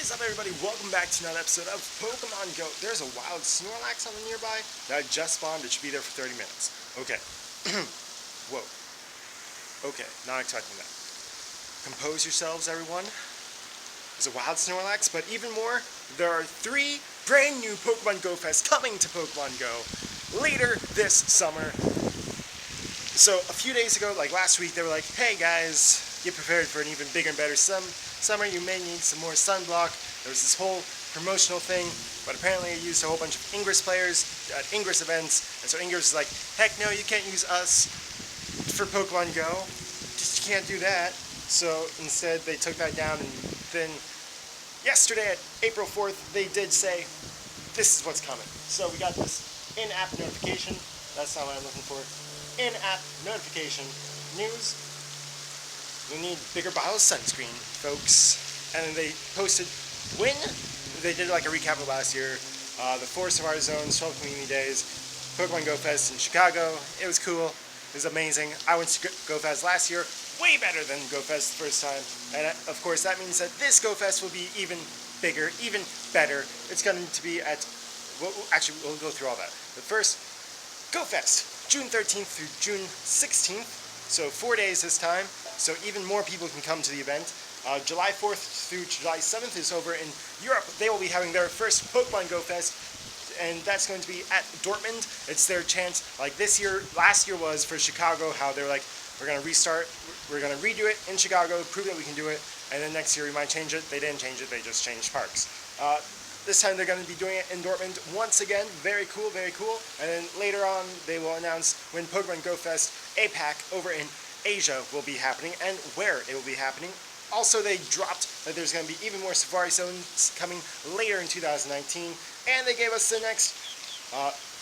What is up, everybody? Welcome back to another episode of Pokemon Go. There's a wild Snorlax on the nearby that just spawned. It should be there for 30 minutes. Okay. Whoa. Okay, not expecting that. Compose yourselves, everyone. There's a wild Snorlax, but even more, there are 3 brand new Pokemon Go Fest coming to Pokemon Go later this summer. So a few days ago, like last week, they were like, hey guys, get prepared for an even bigger and better summer. You may need some more sunblock. There was this whole promotional thing, but apparently it used a whole bunch of Ingress players at Ingress events, and so Ingress is like, heck no, you can't use us for Pokemon Go. Just you can't do that. So instead they took that down, and then yesterday at April 4th, they did say, this is what's coming. So we got this in-app notification. That's not what I'm looking for. In-app notification news. We need bigger bottle of sunscreen, folks. And then they posted when they did like a recap of last year, the 4 Safari Zones, 12 Community Days, Pokemon Go Fest in Chicago. It was cool. It was amazing. I went to Go Fest last year, way better than Go Fest the first time. And of course, that means that this Go Fest will be even bigger, even better. It's going to be at, well, actually, we'll go through all that. But first, Go Fest, June 13th through June 16th. So 4 days this time, so even more people can come to the event. July 4th through July 7th is over in Europe. They will be having their first Pokemon Go Fest, and that's going to be at Dortmund. It's their chance, like last year was for Chicago, how they're like, we're going to restart, we're going to redo it in Chicago, prove that we can do it, and then next year we might change it. They didn't change it, they just changed parks. This time they're going to be doing it in Dortmund once again. Very cool, very cool. And then later on, they will announce when Pokemon Go Fest APAC over in Asia will be happening and where it will be happening. Also, they dropped that there's going to be even more Safari Zones coming later in 2019. And they gave us the next,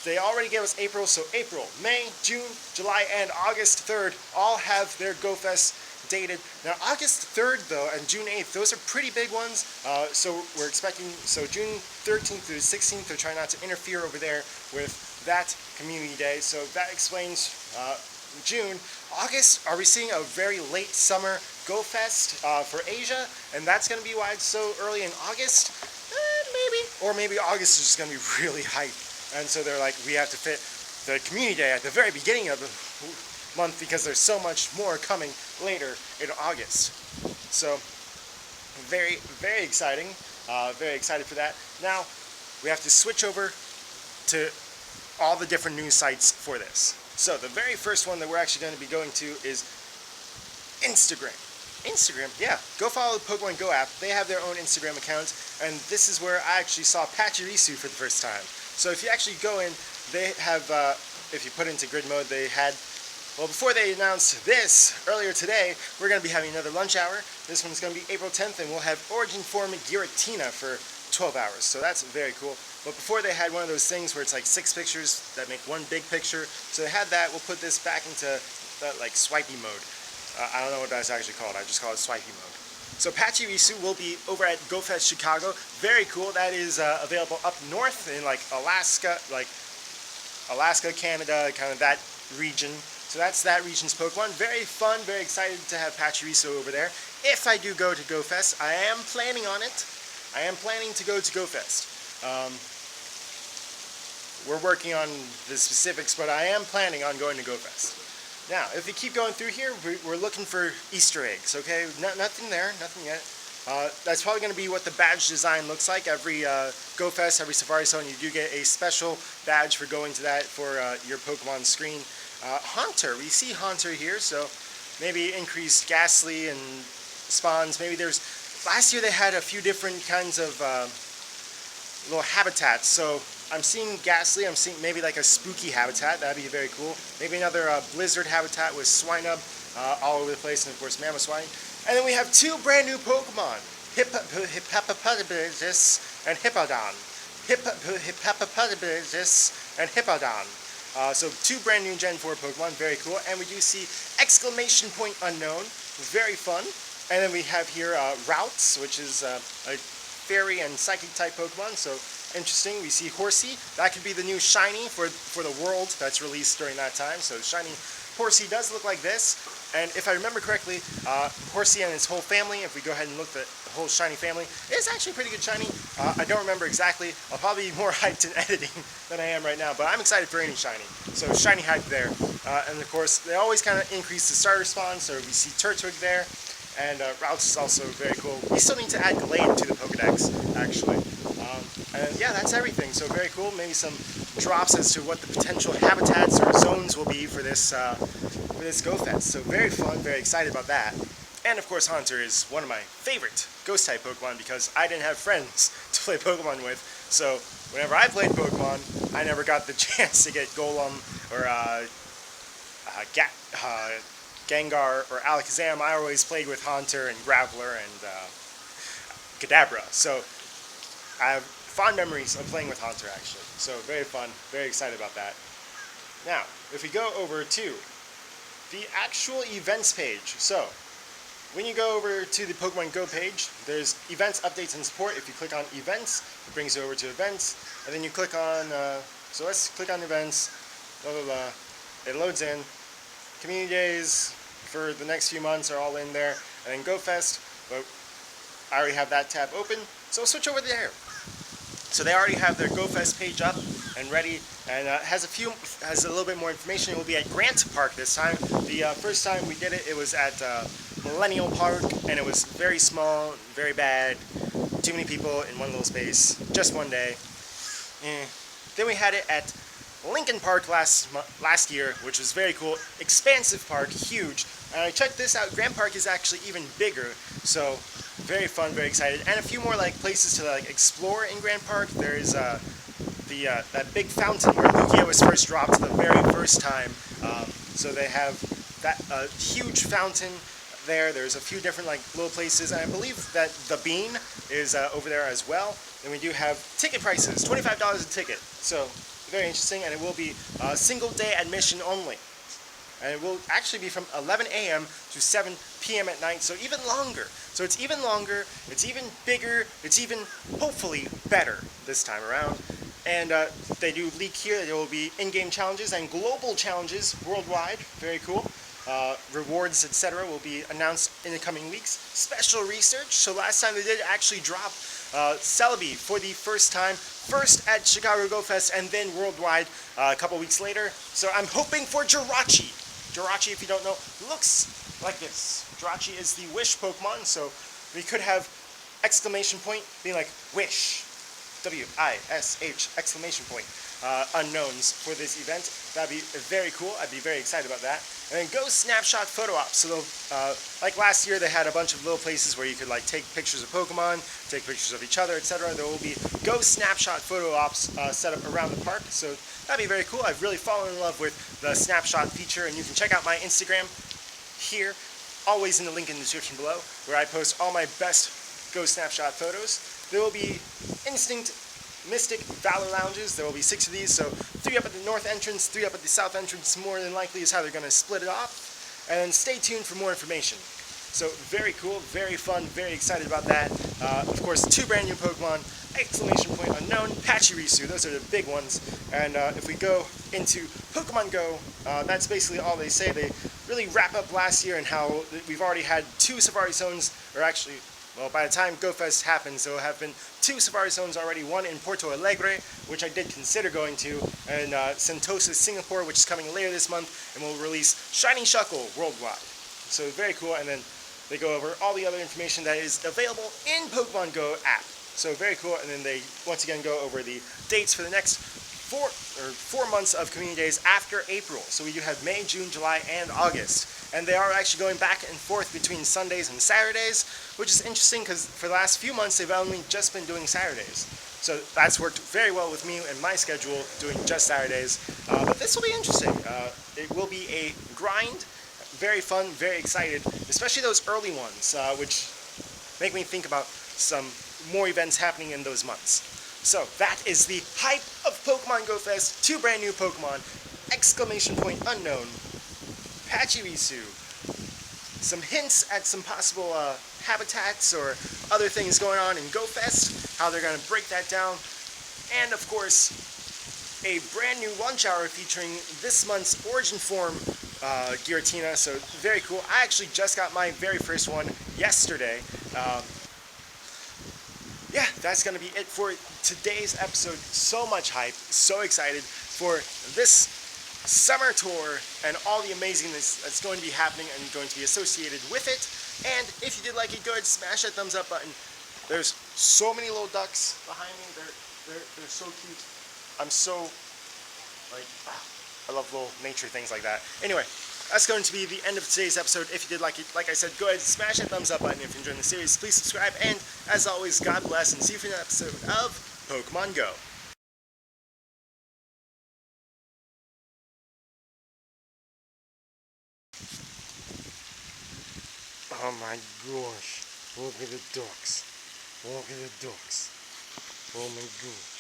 they already gave us April, so April, May, June, July, and August 3rd all have their Go Fest dated. Now August 3rd though and June 8th, those are pretty big ones, so we're expecting, so June 13th through 16th, they're trying not to interfere over there with that community day, so that explains June. August, are we seeing a very late summer Go Fest for Asia, and that's going to be why it's so early in August? Maybe, or maybe August is just going to be really hype, and so they're like, we have to fit the community day at the very beginning of the month because there's so much more coming later in August. So very, very exciting. Very excited for that. Now we have to switch over to all the different news sites for this. So the very first one that we're actually going to be going to is Instagram. Instagram, yeah. Go follow the Pokemon Go app. They have their own Instagram account, and this is where I actually saw Pachirisu for the first time. So if you actually go in, they have, if you put into grid mode, they had, well, before they announced this, earlier today, we're going to be having another lunch hour. This one's going to be April 10th, and we'll have Origin Form Giratina for 12 hours, so that's very cool. But before they had one of those things where it's like 6 pictures that make one big picture, so they had that. We'll put this back into that, like, swipey mode. I don't know what that's actually called. I just call it swipey mode. So Pachirisu will be over at Go Fest Chicago. Very cool. That is available up north in, like, Alaska, Canada, kind of that region. So that's that region's Pokemon. Very fun, very excited to have Pachirisu over there. If I do go to Go Fest, I am planning on it. I am planning to go to Go Fest. We're working on the specifics, but I am planning on going to Go Fest. Now, if we keep going through here, we're looking for Easter eggs, okay? Nothing there, nothing yet. That's probably going to be what the badge design looks like. Every Go Fest, every Safari Zone, you do get a special badge for going to that for your Pokemon screen. Haunter, we see Haunter here, so maybe increased Ghastly and spawns. Maybe there's, last year they had a few different kinds of little habitats, so I'm seeing Ghastly, I'm seeing maybe like a spooky habitat. That'd be very cool. Maybe another blizzard habitat with Swinub all over the place, and of course Mamoswine. And then we have 2 brand new Pokemon, Hippopotamus and Hippowdon. Hippopotamus and Hippowdon. So 2 brand new Gen 4 Pokemon, very cool. And we do see exclamation point unknown, very fun. And then we have here Routes, which is a fairy and psychic type Pokemon, so interesting. We see Horsey. That could be the new shiny for the world that's released during that time. So shiny Horsey does look like this. And if I remember correctly, Horsey and his whole family, if we go ahead and look at the whole shiny family, it's actually pretty good shiny. I don't remember exactly. I'll probably be more hyped in editing than I am right now, but I'm excited for any shiny. So shiny hype there. And of course, they always kind of increase the starter spawn, so we see Turtwig there. And Routes is also very cool. We still need to add Glade to the Pokedex, actually. And yeah, that's everything. So very cool. Maybe some drops as to what the potential habitats or zones will be for this Go Fest. So very fun, very excited about that. And of course, Haunter is one of my favorite Ghost-type Pokemon because I didn't have friends to play Pokemon with. So whenever I played Pokemon, I never got the chance to get Golem or Gengar or Alakazam. I always played with Haunter and Graveler and Kadabra. So I have fond memories of playing with Haunter, actually. So very fun, very excited about that. Now, if we go over to the actual events page. So when you go over to the Pokemon Go page, there's events, updates, and support. If you click on events, it brings you over to events. And then you click on, so let's click on events, blah, blah, blah. It loads in. Community days for the next few months are all in there. And then Go Fest, but I already have that tab open. So we'll switch over there. So they already have their Go Fest page up and ready, and has a little bit more information. It will be at Grant Park this time. The first time we did it, it was at Millennial Park, and it was very small, very bad, too many people in one little space, just one day. Then we had it at Lincoln Park last year, which was very cool. Expansive park, huge. And I checked this out. Grant Park is actually even bigger, so very fun, very excited. And a few more like places to like explore in Grant Park. There is that big fountain where Lugia was first dropped the very first time. So they have that huge fountain there. There's a few different like little places, and I believe that the Bean is over there as well. And we do have ticket prices, $25 a ticket. So very interesting, and it will be single day admission only. And it will actually be from 11 a.m. to 7 p.m. at night, so even longer. So it's even longer, it's even bigger, it's even hopefully better this time around. And they do leak here, there will be in-game challenges and global challenges worldwide, very cool. Rewards, etc. will be announced in the coming weeks. Special research, so last time they did actually drop Celebi for the first time, first at Chicago Go Fest and then worldwide a couple weeks later. So I'm hoping for Jirachi. Jirachi, if you don't know, looks like this. Jirachi is the Wish Pokemon, so we could have exclamation point being like Wish, W-I-S-H, exclamation point, unknowns for this event. That'd be very cool. I'd be very excited about that. And then Go Snapshot Photo Ops. So like last year, they had a bunch of little places where you could like take pictures of Pokemon, take pictures of each other, etc. There will be Go Snapshot Photo Ops set up around the park. So that'd be very cool. I've really fallen in love with the Snapshot feature, and you can check out my Instagram here, always in the link in the description below, where I post all my best Go Snapshot photos. There will be Instinct, Mystic, Valor Lounges. There will be 6 of these, so 3 up at the north entrance, 3 up at the south entrance, more than likely is how they're going to split it off. And stay tuned for more information. So very cool, very fun, very excited about that. Of course, 2 brand new Pokemon, exclamation point unknown, Pachirisu, those are the big ones. And if we go into Pokemon Go, that's basically all they say. They really wrap up last year and how we've already had 2 Safari Zones, or actually, well, by the time Go Fest happens, there will have been 2 Safari Zones already, one in Porto Alegre, which I did consider going to, and Sentosa, Singapore, which is coming later this month, and will release Shiny Shuckle worldwide. So very cool, and then they go over all the other information that is available in Pokemon Go app. So very cool, and then they once again go over the dates for the next 4 months of community days after April. So we do have May, June, July, and August. And they are actually going back and forth between Sundays and Saturdays, which is interesting because for the last few months they've only just been doing Saturdays. So that's worked very well with me and my schedule, doing just Saturdays. But this will be interesting. It will be a grind, very fun, very excited, especially those early ones, which make me think about some more events happening in those months. So that is the hype of Pokemon Go Fest. 2 brand new Pokemon, exclamation point unknown, Pachirisu. Some hints at some possible habitats or other things going on in Go Fest, how they're going to break that down. And of course, a brand new lunch hour featuring this month's Origin Form Giratina, so very cool. I actually just got my very first one yesterday. Yeah, that's going to be it for today's episode. So much hype, so excited for this summer tour and all the amazingness that's going to be happening and going to be associated with it. And if you did like it, go ahead and smash that thumbs up button. There's so many little ducks behind me. They're so cute. I'm so I love little nature things like that. Anyway, that's going to be the end of today's episode. If you did like it, like I said, go ahead and smash that thumbs up button if you're enjoying the series. Please subscribe, and as always, God bless, and see you for the next episode of Pokemon Go. Oh my gosh, look at the ducks. Look at the ducks. Oh my god.